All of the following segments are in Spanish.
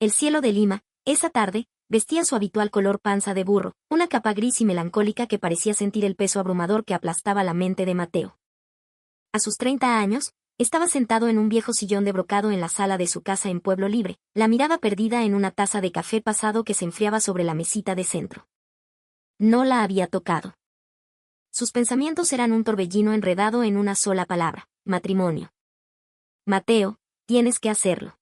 El cielo de Lima, esa tarde, vestía su habitual color panza de burro, una capa gris y melancólica que parecía sentir el peso abrumador que aplastaba la mente de Mateo. A sus 30 años, estaba sentado en un viejo sillón de brocado en la sala de su casa en Pueblo Libre, la mirada perdida en una taza de café pasado que se enfriaba sobre la mesita de centro. No la había tocado. Sus pensamientos eran un torbellino enredado en una sola palabra: matrimonio. Mateo, tienes que hacerlo.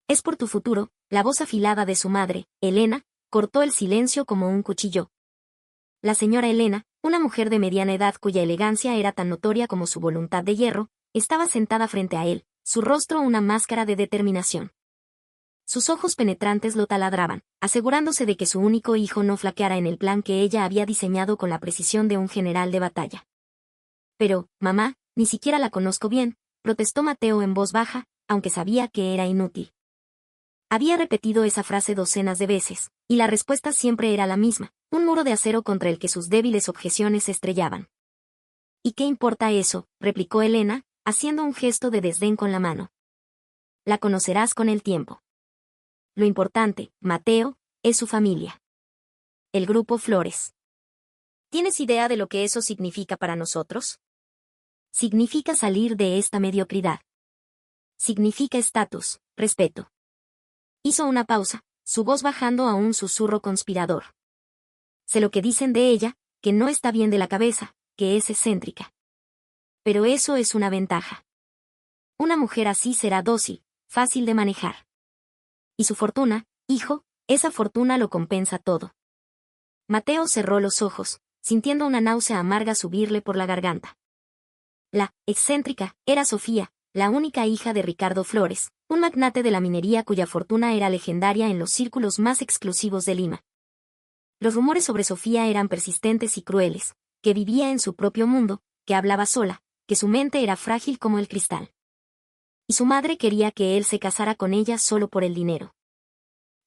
Es por tu futuro. La voz afilada de su madre, Elena, cortó el silencio como un cuchillo. La señora Elena, una mujer de mediana edad cuya elegancia era tan notoria como su voluntad de hierro, estaba sentada frente a él, su rostro una máscara de determinación. Sus ojos penetrantes lo taladraban, asegurándose de que su único hijo no flaqueara en el plan que ella había diseñado con la precisión de un general de batalla. Pero, mamá, ni siquiera la conozco bien, protestó Mateo en voz baja, aunque sabía que era inútil. Había repetido esa frase docenas de veces, y la respuesta siempre era la misma: un muro de acero contra el que sus débiles objeciones se estrellaban. ¿Y qué importa eso?, replicó Elena, haciendo un gesto de desdén con la mano. La conocerás con el tiempo. Lo importante, Mateo, es su familia. El grupo Flores. ¿Tienes idea de lo que eso significa para nosotros? Significa salir de esta mediocridad. Significa estatus, respeto. Hizo una pausa, su voz bajando a un susurro conspirador. Sé lo que dicen de ella, que no está bien de la cabeza, que es excéntrica. Pero eso es una ventaja. Una mujer así será dócil, fácil de manejar. Y su fortuna, hijo, esa fortuna lo compensa todo. Mateo cerró los ojos, sintiendo una náusea amarga subirle por la garganta. La excéntrica era Sofía, la única hija de Ricardo Flores, un magnate de la minería cuya fortuna era legendaria en los círculos más exclusivos de Lima. Los rumores sobre Sofía eran persistentes y crueles, que vivía en su propio mundo, que hablaba sola, que su mente era frágil como el cristal. Y su madre quería que él se casara con ella solo por el dinero.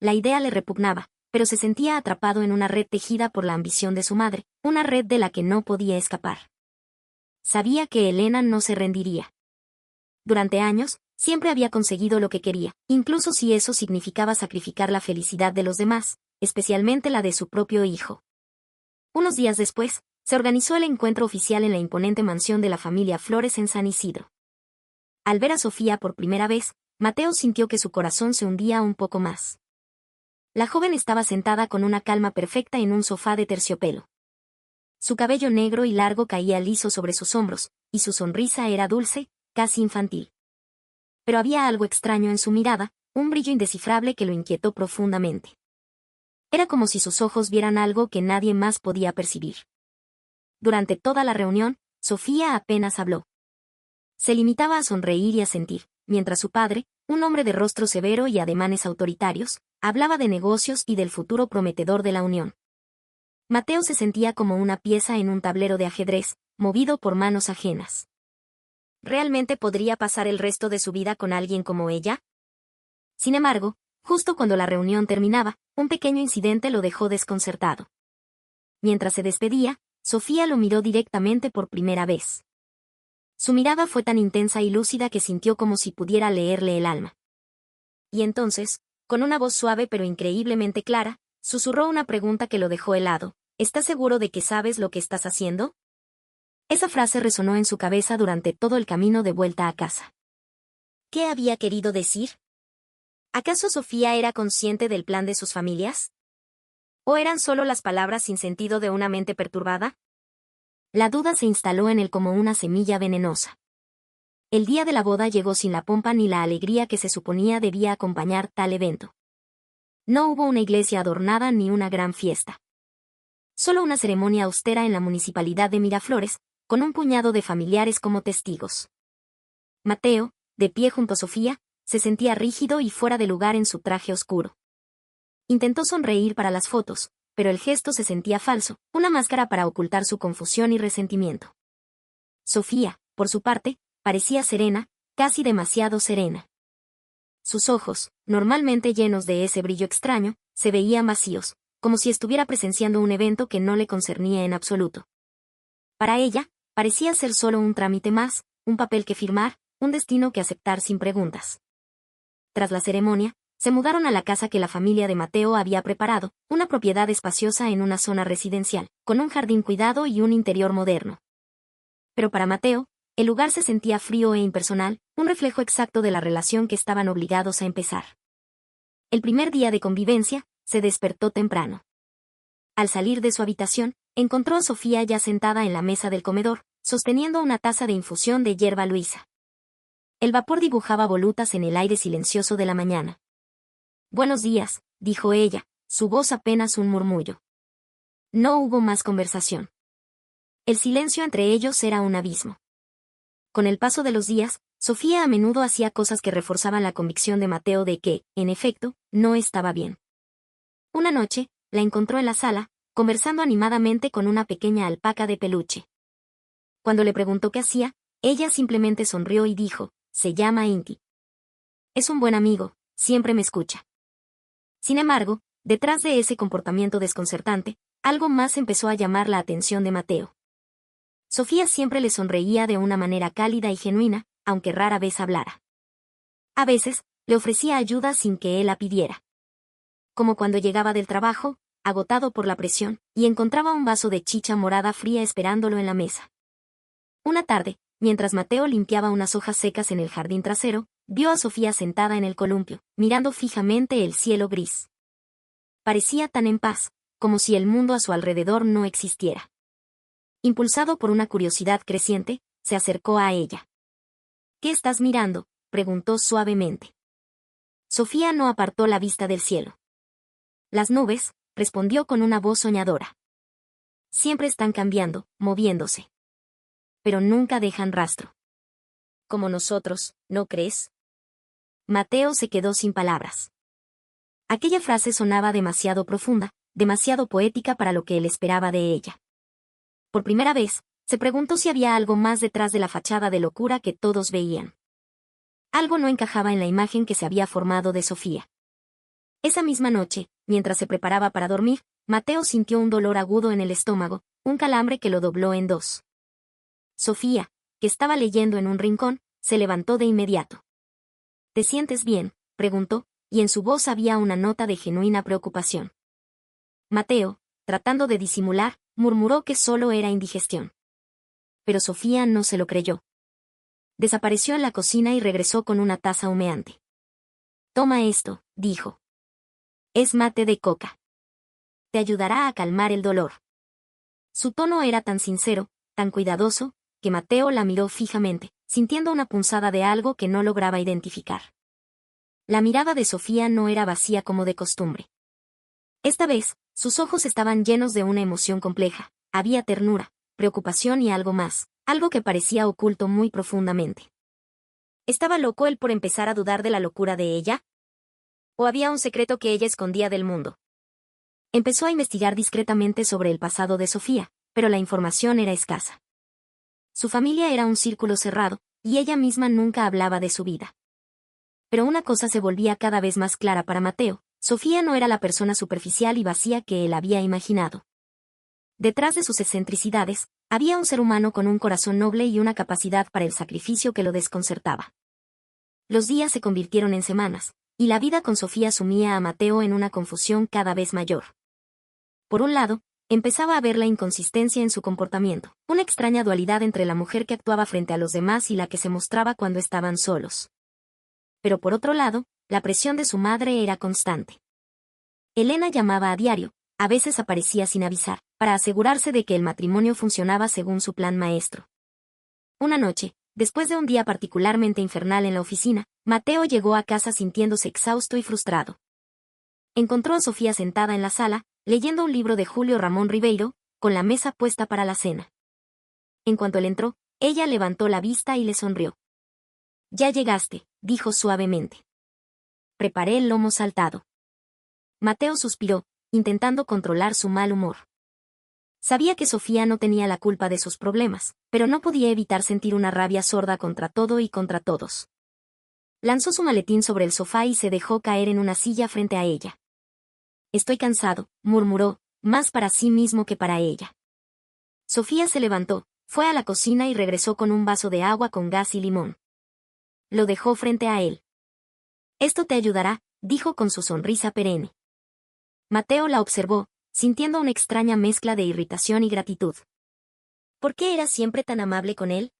La idea le repugnaba, pero se sentía atrapado en una red tejida por la ambición de su madre, una red de la que no podía escapar. Sabía que Elena no se rendiría. Durante años, siempre había conseguido lo que quería, incluso si eso significaba sacrificar la felicidad de los demás, especialmente la de su propio hijo. Unos días después, se organizó el encuentro oficial en la imponente mansión de la familia Flores en San Isidro. Al ver a Sofía por primera vez, Mateo sintió que su corazón se hundía un poco más. La joven estaba sentada con una calma perfecta en un sofá de terciopelo. Su cabello negro y largo caía liso sobre sus hombros, y su sonrisa era dulce, casi infantil. Pero había algo extraño en su mirada, un brillo indescifrable que lo inquietó profundamente. Era como si sus ojos vieran algo que nadie más podía percibir. Durante toda la reunión, Sofía apenas habló. Se limitaba a sonreír y a sentir, mientras su padre, un hombre de rostro severo y ademanes autoritarios, hablaba de negocios y del futuro prometedor de la unión. Mateo se sentía como una pieza en un tablero de ajedrez, movido por manos ajenas. ¿Realmente podría pasar el resto de su vida con alguien como ella? Sin embargo, justo cuando la reunión terminaba, un pequeño incidente lo dejó desconcertado. Mientras se despedía, Sofía lo miró directamente por primera vez. Su mirada fue tan intensa y lúcida que sintió como si pudiera leerle el alma. Y entonces, con una voz suave pero increíblemente clara, susurró una pregunta que lo dejó helado: ¿estás seguro de que sabes lo que estás haciendo? Esa frase resonó en su cabeza durante todo el camino de vuelta a casa. ¿Qué había querido decir? ¿Acaso Sofía era consciente del plan de sus familias? ¿O eran solo las palabras sin sentido de una mente perturbada? La duda se instaló en él como una semilla venenosa. El día de la boda llegó sin la pompa ni la alegría que se suponía debía acompañar tal evento. No hubo una iglesia adornada ni una gran fiesta. Solo una ceremonia austera en la municipalidad de Miraflores, con un puñado de familiares como testigos. Mateo, de pie junto a Sofía, se sentía rígido y fuera de lugar en su traje oscuro. Intentó sonreír para las fotos, pero el gesto se sentía falso, una máscara para ocultar su confusión y resentimiento. Sofía, por su parte, parecía serena, casi demasiado serena. Sus ojos, normalmente llenos de ese brillo extraño, se veían vacíos, como si estuviera presenciando un evento que no le concernía en absoluto. Para ella, parecía ser solo un trámite más, un papel que firmar, un destino que aceptar sin preguntas. Tras la ceremonia, Se mudaron a la casa que la familia de Mateo había preparado, una propiedad espaciosa en una zona residencial, con un jardín cuidado y un interior moderno. Pero para Mateo, el lugar se sentía frío e impersonal, un reflejo exacto de la relación que estaban obligados a empezar. El primer día de convivencia, se despertó temprano. Al salir de su habitación, encontró a Sofía ya sentada en la mesa del comedor, sosteniendo una taza de infusión de hierba luisa. El vapor dibujaba volutas en el aire silencioso de la mañana. «Buenos días», dijo ella, su voz apenas un murmullo. No hubo más conversación. El silencio entre ellos era un abismo. Con el paso de los días, Sofía a menudo hacía cosas que reforzaban la convicción de Mateo de que, en efecto, no estaba bien. Una noche, la encontró en la sala, conversando animadamente con una pequeña alpaca de peluche. Cuando le preguntó qué hacía, ella simplemente sonrió y dijo, «Se llama Inti. Es un buen amigo, siempre me escucha». Sin embargo, detrás de ese comportamiento desconcertante, algo más empezó a llamar la atención de Mateo. Sofía siempre le sonreía de una manera cálida y genuina, aunque rara vez hablara. A veces, le ofrecía ayuda sin que él la pidiera. Como cuando llegaba del trabajo, agotado por la presión, y encontraba un vaso de chicha morada fría esperándolo en la mesa. Una tarde, mientras Mateo limpiaba unas hojas secas en el jardín trasero, vio a Sofía sentada en el columpio, mirando fijamente el cielo gris. Parecía tan en paz, como si el mundo a su alrededor no existiera. Impulsado por una curiosidad creciente, se acercó a ella. «¿Qué estás mirando?», preguntó suavemente. Sofía no apartó la vista del cielo. «Las nubes», respondió con una voz soñadora. «Siempre están cambiando, moviéndose. Pero nunca dejan rastro. Como nosotros, ¿no crees?». Mateo se quedó sin palabras. Aquella frase sonaba demasiado profunda, demasiado poética para lo que él esperaba de ella. Por primera vez, se preguntó si había algo más detrás de la fachada de locura que todos veían. Algo no encajaba en la imagen que se había formado de Sofía. Esa misma noche, mientras se preparaba para dormir, Mateo sintió un dolor agudo en el estómago, un calambre que lo dobló en dos. Sofía, que estaba leyendo en un rincón, se levantó de inmediato. «¿Te sientes bien?», preguntó, y en su voz había una nota de genuina preocupación. Mateo, tratando de disimular, murmuró que solo era indigestión. Pero Sofía no se lo creyó. Desapareció en la cocina y regresó con una taza humeante. «Toma esto», dijo. «Es mate de coca. Te ayudará a calmar el dolor». Su tono era tan sincero, tan cuidadoso, que Mateo la miró fijamente, sintiendo una punzada de algo que no lograba identificar. La mirada de Sofía no era vacía como de costumbre. Esta vez, sus ojos estaban llenos de una emoción compleja, había ternura, preocupación y algo más, algo que parecía oculto muy profundamente. ¿Estaba loco él por empezar a dudar de la locura de ella? ¿O había un secreto que ella escondía del mundo? Empezó a investigar discretamente sobre el pasado de Sofía, pero la información era escasa. Su familia era un círculo cerrado, y ella misma nunca hablaba de su vida. Pero una cosa se volvía cada vez más clara para Mateo: Sofía no era la persona superficial y vacía que él había imaginado. Detrás de sus excentricidades, había un ser humano con un corazón noble y una capacidad para el sacrificio que lo desconcertaba. Los días se convirtieron en semanas, y la vida con Sofía sumía a Mateo en una confusión cada vez mayor. Por un lado, empezaba a ver la inconsistencia en su comportamiento, una extraña dualidad entre la mujer que actuaba frente a los demás y la que se mostraba cuando estaban solos. Pero por otro lado, la presión de su madre era constante. Elena llamaba a diario, a veces aparecía sin avisar, para asegurarse de que el matrimonio funcionaba según su plan maestro. Una noche, después de un día particularmente infernal en la oficina, Mateo llegó a casa sintiéndose exhausto y frustrado. Encontró a Sofía sentada en la sala, leyendo un libro de Julio Ramón Ribeiro, con la mesa puesta para la cena. En cuanto él entró, ella levantó la vista y le sonrió. «Ya llegaste», dijo suavemente. «Preparé el lomo saltado». Mateo suspiró, intentando controlar su mal humor. Sabía que Sofía no tenía la culpa de sus problemas, pero no podía evitar sentir una rabia sorda contra todo y contra todos. Lanzó su maletín sobre el sofá y se dejó caer en una silla frente a ella. «Estoy cansado», murmuró, más para sí mismo que para ella. Sofía se levantó, fue a la cocina y regresó con un vaso de agua con gas y limón. Lo dejó frente a él. «Esto te ayudará», dijo con su sonrisa perenne. Mateo la observó, sintiendo una extraña mezcla de irritación y gratitud. ¿Por qué era siempre tan amable con él?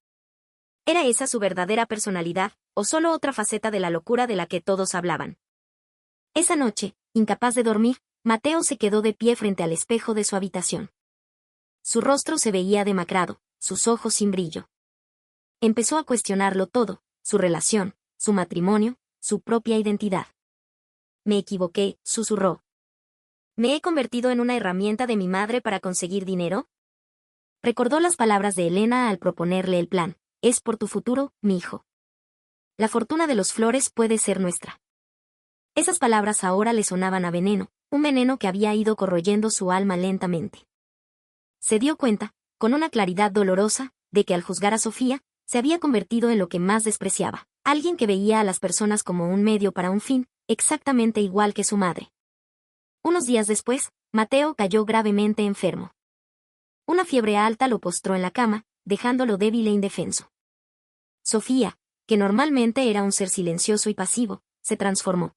¿Era esa su verdadera personalidad, o solo otra faceta de la locura de la que todos hablaban? Esa noche, incapaz de dormir, Mateo se quedó de pie frente al espejo de su habitación. Su rostro se veía demacrado, sus ojos sin brillo. Empezó a cuestionarlo todo, su relación, su matrimonio, su propia identidad. Me equivoqué, susurró. ¿Me he convertido en una herramienta de mi madre para conseguir dinero? Recordó las palabras de Elena al proponerle el plan. Es por tu futuro, mi hijo. La fortuna de los Flores puede ser nuestra. Esas palabras ahora le sonaban a veneno, un veneno que había ido corroyendo su alma lentamente. Se dio cuenta, con una claridad dolorosa, de que al juzgar a Sofía, se había convertido en lo que más despreciaba, alguien que veía a las personas como un medio para un fin, exactamente igual que su madre. Unos días después, Mateo cayó gravemente enfermo. Una fiebre alta lo postró en la cama, dejándolo débil e indefenso. Sofía, que normalmente era un ser silencioso y pasivo, se transformó.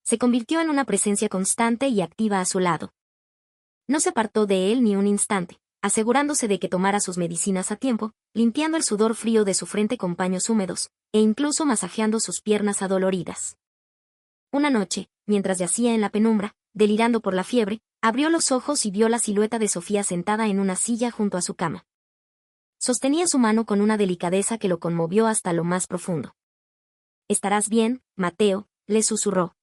Se convirtió en una presencia constante y activa a su lado. No se apartó de él ni un instante, asegurándose de que tomara sus medicinas a tiempo, limpiando el sudor frío de su frente con paños húmedos, e incluso masajeando sus piernas adoloridas. Una noche, mientras yacía en la penumbra, delirando por la fiebre, abrió los ojos y vio la silueta de Sofía sentada en una silla junto a su cama. Sostenía su mano con una delicadeza que lo conmovió hasta lo más profundo. «Estarás bien, Mateo», le susurró.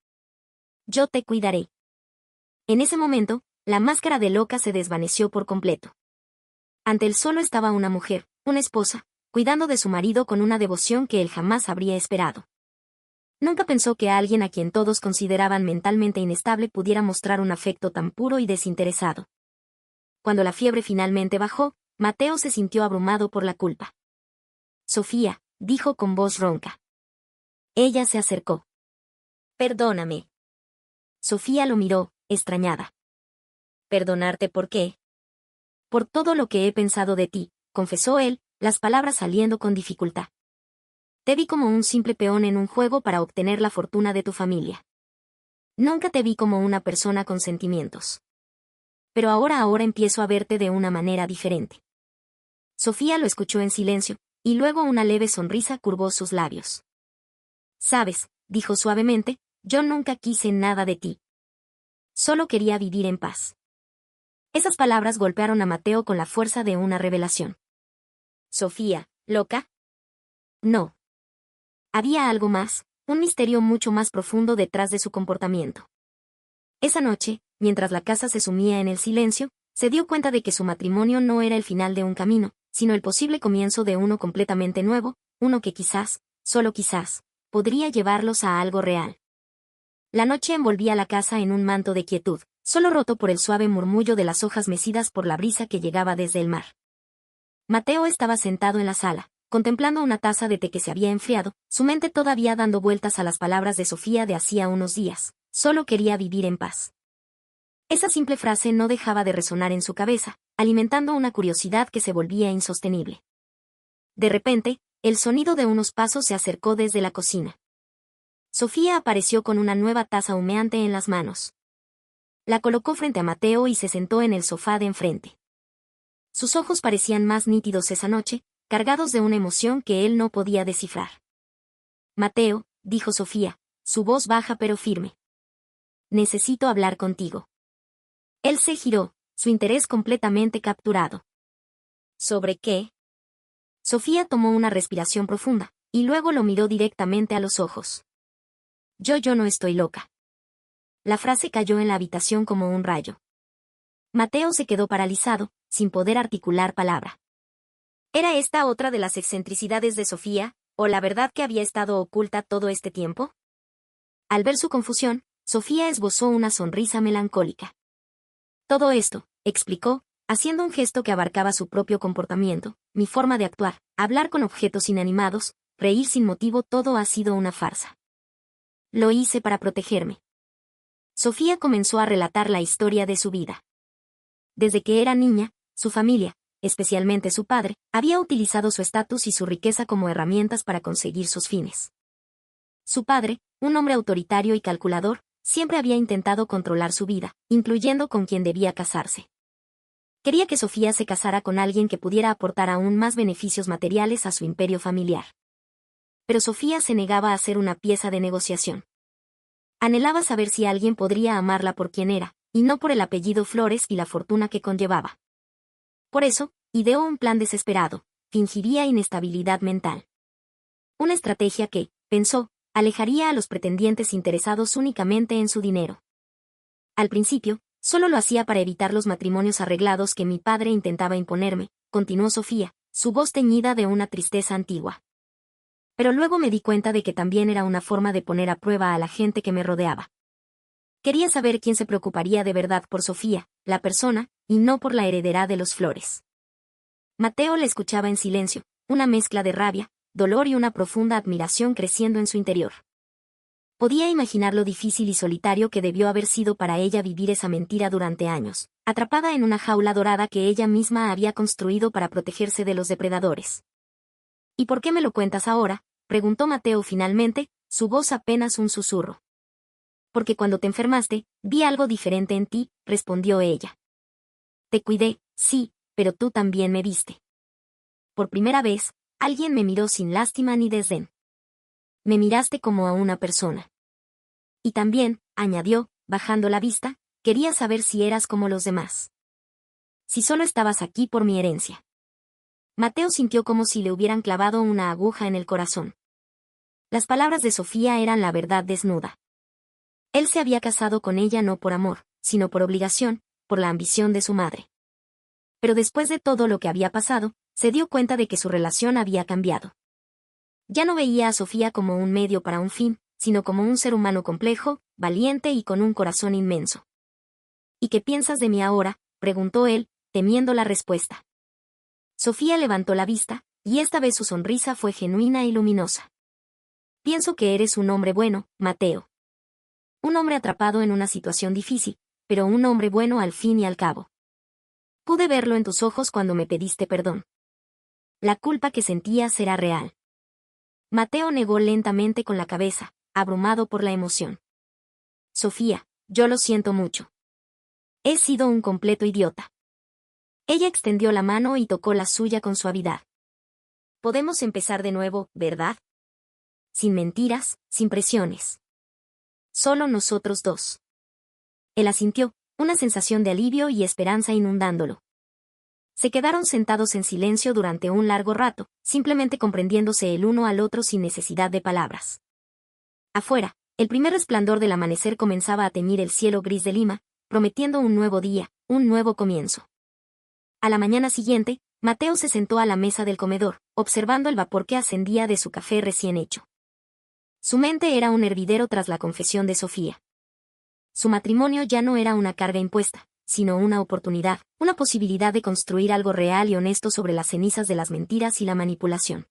«Yo te cuidaré». En ese momento, la máscara de loca se desvaneció por completo. Ante él solo estaba una mujer, una esposa, cuidando de su marido con una devoción que él jamás habría esperado. Nunca pensó que alguien a quien todos consideraban mentalmente inestable pudiera mostrar un afecto tan puro y desinteresado. Cuando la fiebre finalmente bajó, Mateo se sintió abrumado por la culpa. «Sofía», dijo con voz ronca. Ella se acercó. «Perdóname». Sofía lo miró, extrañada. «¿Perdonarte por qué?» «Por todo lo que he pensado de ti», confesó él, las palabras saliendo con dificultad. «Te vi como un simple peón en un juego para obtener la fortuna de tu familia. Nunca te vi como una persona con sentimientos. Pero ahora empiezo a verte de una manera diferente». Sofía lo escuchó en silencio, y luego una leve sonrisa curvó sus labios. «Sabes», dijo suavemente, «yo nunca quise nada de ti. Solo quería vivir en paz». Esas palabras golpearon a Mateo con la fuerza de una revelación. «Sofía, ¿loca?» No. Había algo más, un misterio mucho más profundo detrás de su comportamiento. Esa noche, mientras la casa se sumía en el silencio, se dio cuenta de que su matrimonio no era el final de un camino, sino el posible comienzo de uno completamente nuevo, uno que quizás, solo quizás, podría llevarlos a algo real. La noche envolvía la casa en un manto de quietud, solo roto por el suave murmullo de las hojas mecidas por la brisa que llegaba desde el mar. Mateo estaba sentado en la sala, contemplando una taza de té que se había enfriado, su mente todavía dando vueltas a las palabras de Sofía de hacía unos días. Solo quería vivir en paz. Esa simple frase no dejaba de resonar en su cabeza, alimentando una curiosidad que se volvía insostenible. De repente, el sonido de unos pasos se acercó desde la cocina. Sofía apareció con una nueva taza humeante en las manos. La colocó frente a Mateo y se sentó en el sofá de enfrente. Sus ojos parecían más nítidos esa noche, cargados de una emoción que él no podía descifrar. «Mateo», dijo Sofía, su voz baja pero firme. «Necesito hablar contigo». Él se giró, su interés completamente capturado. «¿Sobre qué?» Sofía tomó una respiración profunda, y luego lo miró directamente a los ojos. Yo no estoy loca». La frase cayó en la habitación como un rayo. Mateo se quedó paralizado, sin poder articular palabra. ¿Era esta otra de las excentricidades de Sofía, o la verdad que había estado oculta todo este tiempo? Al ver su confusión, Sofía esbozó una sonrisa melancólica. «Todo esto», explicó, haciendo un gesto que abarcaba su propio comportamiento, mi forma de actuar, hablar con objetos inanimados, reír sin motivo, todo ha sido una farsa. Lo hice para protegerme. Sofía comenzó a relatar la historia de su vida. Desde que era niña, su familia, especialmente su padre, había utilizado su estatus y su riqueza como herramientas para conseguir sus fines. Su padre, un hombre autoritario y calculador, siempre había intentado controlar su vida, incluyendo con quien debía casarse. Quería que Sofía se casara con alguien que pudiera aportar aún más beneficios materiales a su imperio familiar. Pero Sofía se negaba a ser una pieza de negociación. Anhelaba saber si alguien podría amarla por quien era, y no por el apellido Flores y la fortuna que conllevaba. Por eso, ideó un plan desesperado: fingiría inestabilidad mental. Una estrategia que, pensó, alejaría a los pretendientes interesados únicamente en su dinero. Al principio, solo lo hacía para evitar los matrimonios arreglados que mi padre intentaba imponerme, continuó Sofía, su voz teñida de una tristeza antigua. Pero luego me di cuenta de que también era una forma de poner a prueba a la gente que me rodeaba. Quería saber quién se preocuparía de verdad por Sofía, la persona, y no por la heredera de los Flores. Mateo le escuchaba en silencio, una mezcla de rabia, dolor y una profunda admiración creciendo en su interior. Podía imaginar lo difícil y solitario que debió haber sido para ella vivir esa mentira durante años, atrapada en una jaula dorada que ella misma había construido para protegerse de los depredadores. ¿Y por qué me lo cuentas ahora?, preguntó Mateo finalmente, su voz apenas un susurro. Porque cuando te enfermaste, vi algo diferente en ti, respondió ella. Te cuidé, sí, pero tú también me viste. Por primera vez, alguien me miró sin lástima ni desdén. Me miraste como a una persona. Y también, añadió, bajando la vista, quería saber si eras como los demás. Si solo estabas aquí por mi herencia. Mateo sintió como si le hubieran clavado una aguja en el corazón. Las palabras de Sofía eran la verdad desnuda. Él se había casado con ella no por amor, sino por obligación, por la ambición de su madre. Pero después de todo lo que había pasado, se dio cuenta de que su relación había cambiado. Ya no veía a Sofía como un medio para un fin, sino como un ser humano complejo, valiente y con un corazón inmenso. ¿Y qué piensas de mí ahora?, preguntó él, temiendo la respuesta. Sofía levantó la vista, y esta vez su sonrisa fue genuina y luminosa. Pienso que eres un hombre bueno, Mateo. Un hombre atrapado en una situación difícil, pero un hombre bueno al fin y al cabo. Pude verlo en tus ojos cuando me pediste perdón. La culpa que sentías era real. Mateo negó lentamente con la cabeza, abrumado por la emoción. Sofía, yo lo siento mucho. He sido un completo idiota. Ella extendió la mano y tocó la suya con suavidad. Podemos empezar de nuevo, ¿verdad? Sin mentiras, sin presiones. Solo nosotros dos. Él asintió, una sensación de alivio y esperanza inundándolo. Se quedaron sentados en silencio durante un largo rato, simplemente comprendiéndose el uno al otro sin necesidad de palabras. Afuera, el primer resplandor del amanecer comenzaba a teñir el cielo gris de Lima, prometiendo un nuevo día, un nuevo comienzo. A la mañana siguiente, Mateo se sentó a la mesa del comedor, observando el vapor que ascendía de su café recién hecho. Su mente era un hervidero tras la confesión de Sofía. Su matrimonio ya no era una carga impuesta, sino una oportunidad, una posibilidad de construir algo real y honesto sobre las cenizas de las mentiras y la manipulación.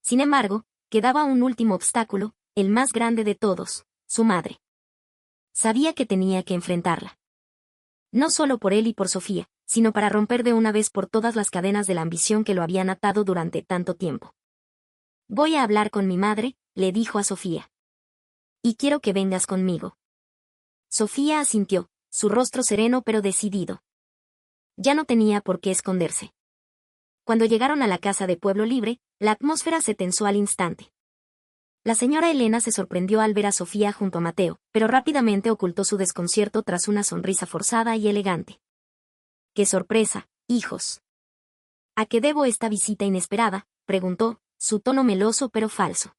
Sin embargo, quedaba un último obstáculo, el más grande de todos, su madre. Sabía que tenía que enfrentarla. No solo por él y por Sofía, sino para romper de una vez por todas las cadenas de la ambición que lo habían atado durante tanto tiempo. Voy a hablar con mi madre, le dijo a Sofía. Y quiero que vengas conmigo. Sofía asintió, su rostro sereno pero decidido. Ya no tenía por qué esconderse. Cuando llegaron a la casa de Pueblo Libre, la atmósfera se tensó al instante. La señora Elena se sorprendió al ver a Sofía junto a Mateo, pero rápidamente ocultó su desconcierto tras una sonrisa forzada y elegante. ¡Qué sorpresa, hijos! ¿A qué debo esta visita inesperada?, preguntó, su tono meloso pero falso.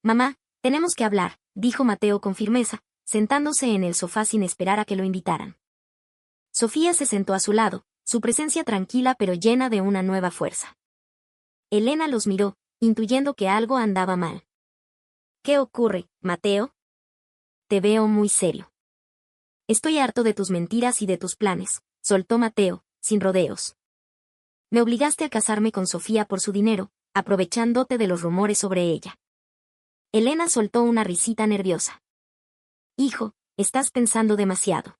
Mamá, tenemos que hablar, dijo Mateo con firmeza, sentándose en el sofá sin esperar a que lo invitaran. Sofía se sentó a su lado, su presencia tranquila pero llena de una nueva fuerza. Elena los miró, intuyendo que algo andaba mal. ¿Qué ocurre, Mateo? Te veo muy serio. Estoy harto de tus mentiras y de tus planes, soltó Mateo, sin rodeos. Me obligaste a casarme con Sofía por su dinero, aprovechándote de los rumores sobre ella. Elena soltó una risita nerviosa. Hijo, estás pensando demasiado.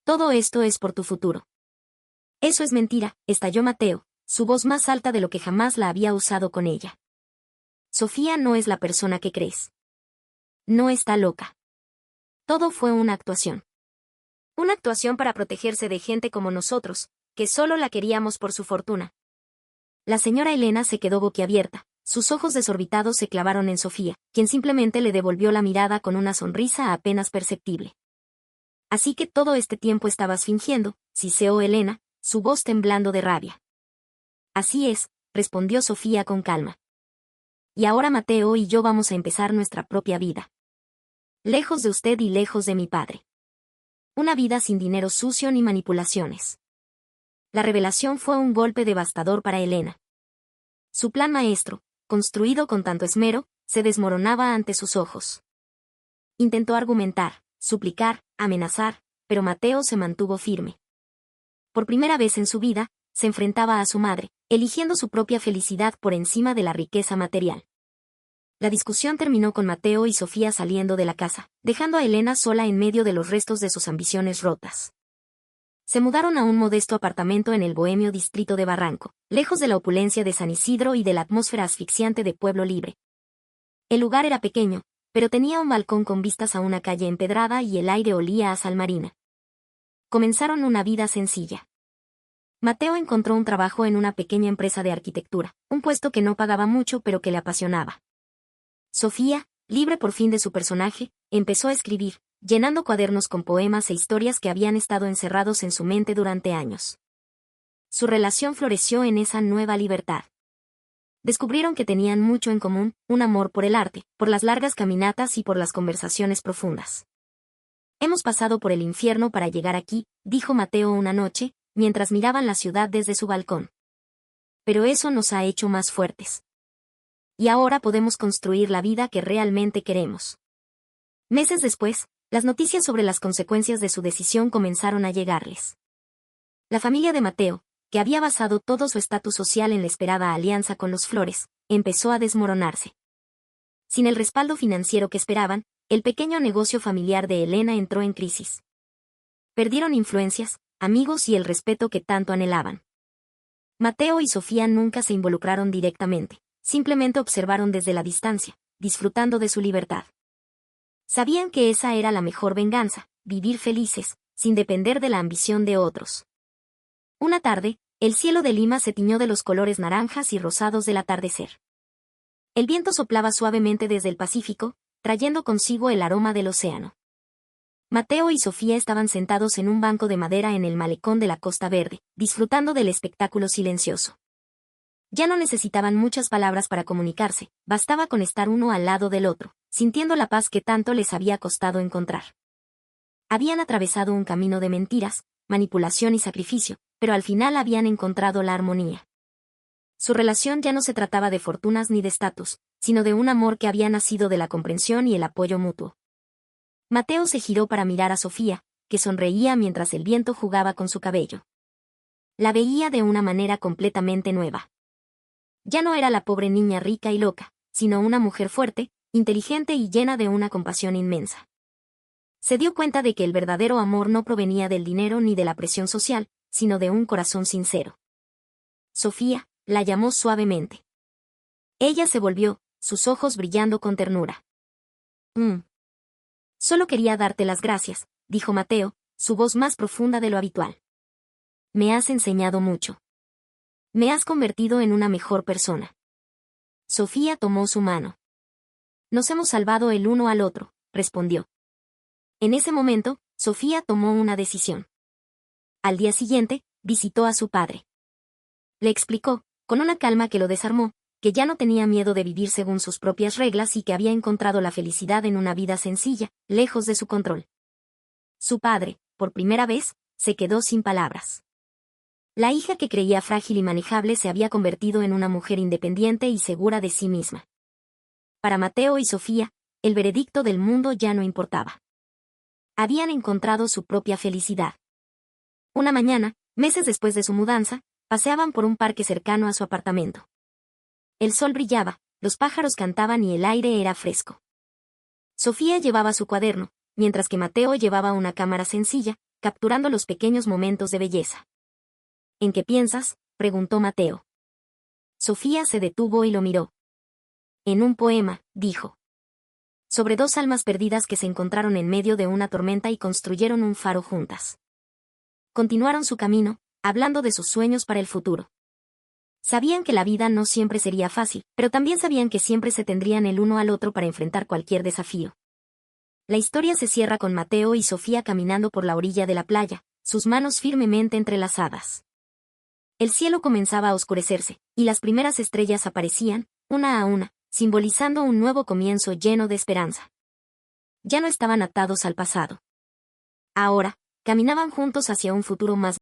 Todo esto es por tu futuro. Eso es mentira, estalló Mateo, su voz más alta de lo que jamás la había usado con ella. Sofía no es la persona que crees. no está loca. Todo fue una actuación. Una actuación para protegerse de gente como nosotros, que solo la queríamos por su fortuna. La señora Elena se quedó boquiabierta, sus ojos desorbitados se clavaron en Sofía, quien simplemente le devolvió la mirada con una sonrisa apenas perceptible. Así que todo este tiempo estabas fingiendo, siseó Elena, su voz temblando de rabia. Así es, respondió Sofía con calma. Y ahora Mateo y yo vamos a empezar nuestra propia vida. Lejos de usted y lejos de mi padre. Una vida sin dinero sucio ni manipulaciones. La revelación fue un golpe devastador para Elena. Su plan maestro, construido con tanto esmero, se desmoronaba ante sus ojos. Intentó argumentar, suplicar, amenazar, pero Mateo se mantuvo firme. Por primera vez en su vida, se enfrentaba a su madre, eligiendo su propia felicidad por encima de la riqueza material. La discusión terminó con Mateo y Sofía saliendo de la casa, dejando a Elena sola en medio de los restos de sus ambiciones rotas. Se mudaron a un modesto apartamento en el bohemio distrito de Barranco, lejos de la opulencia de San Isidro y de la atmósfera asfixiante de Pueblo Libre. El lugar era pequeño, pero tenía un balcón con vistas a una calle empedrada y el aire olía a sal marina. Comenzaron una vida sencilla. Mateo encontró un trabajo en una pequeña empresa de arquitectura, un puesto que no pagaba mucho pero que le apasionaba. Sofía, libre por fin de su personaje, empezó a escribir, llenando cuadernos con poemas e historias que habían estado encerrados en su mente durante años. Su relación floreció en esa nueva libertad. Descubrieron que tenían mucho en común, un amor por el arte, por las largas caminatas y por las conversaciones profundas. Hemos pasado por el infierno para llegar aquí, dijo Mateo una noche, mientras miraban la ciudad desde su balcón. Pero eso nos ha hecho más fuertes. Y ahora podemos construir la vida que realmente queremos. Meses después, las noticias sobre las consecuencias de su decisión comenzaron a llegarles. La familia de Mateo, que había basado todo su estatus social en la esperada alianza con los Flores, empezó a desmoronarse. Sin el respaldo financiero que esperaban, el pequeño negocio familiar de Elena entró en crisis. Perdieron influencias, amigos y el respeto que tanto anhelaban. Mateo y Sofía nunca se involucraron directamente, simplemente observaron desde la distancia, disfrutando de su libertad. Sabían que esa era la mejor venganza, vivir felices, sin depender de la ambición de otros. Una tarde, el cielo de Lima se tiñó de los colores naranjas y rosados del atardecer. El viento soplaba suavemente desde el Pacífico, trayendo consigo el aroma del océano. Mateo y Sofía estaban sentados en un banco de madera en el malecón de la Costa Verde, disfrutando del espectáculo silencioso. Ya no necesitaban muchas palabras para comunicarse, bastaba con estar uno al lado del otro, sintiendo la paz que tanto les había costado encontrar. Habían atravesado un camino de mentiras, manipulación y sacrificio, pero al final habían encontrado la armonía. Su relación ya no se trataba de fortunas ni de estatus, sino de un amor que había nacido de la comprensión y el apoyo mutuo. Mateo se giró para mirar a Sofía, que sonreía mientras el viento jugaba con su cabello. La veía de una manera completamente nueva. Ya no era la pobre niña rica y loca, sino una mujer fuerte, inteligente y llena de una compasión inmensa. Se dio cuenta de que el verdadero amor no provenía del dinero ni de la presión social, sino de un corazón sincero. Sofía, la llamó suavemente. Ella se volvió, sus ojos brillando con ternura. Solo quería darte las gracias, dijo Mateo, su voz más profunda de lo habitual. Me has enseñado mucho. Me has convertido en una mejor persona. Sofía tomó su mano. Nos hemos salvado el uno al otro, respondió. En ese momento, Sofía tomó una decisión. Al día siguiente, visitó a su padre. Le explicó, con una calma que lo desarmó, que ya no tenía miedo de vivir según sus propias reglas y que había encontrado la felicidad en una vida sencilla, lejos de su control. Su padre, por primera vez, se quedó sin palabras. La hija que creía frágil y manejable se había convertido en una mujer independiente y segura de sí misma. Para Mateo y Sofía, el veredicto del mundo ya no importaba. Habían encontrado su propia felicidad. Una mañana, meses después de su mudanza, paseaban por un parque cercano a su apartamento. El sol brillaba, los pájaros cantaban y el aire era fresco. Sofía llevaba su cuaderno, mientras que Mateo llevaba una cámara sencilla, capturando los pequeños momentos de belleza. ¿En qué piensas?, preguntó Mateo. Sofía se detuvo y lo miró. En un poema, dijo. sobre dos almas perdidas que se encontraron en medio de una tormenta y construyeron un faro juntas. Continuaron su camino, hablando de sus sueños para el futuro. Sabían que la vida no siempre sería fácil, pero también sabían que siempre se tendrían el uno al otro para enfrentar cualquier desafío. La historia se cierra con Mateo y Sofía caminando por la orilla de la playa, sus manos firmemente entrelazadas. El cielo comenzaba a oscurecerse, y las primeras estrellas aparecían, una a una, simbolizando un nuevo comienzo lleno de esperanza. Ya no estaban atados al pasado. Ahora, caminaban juntos hacia un futuro más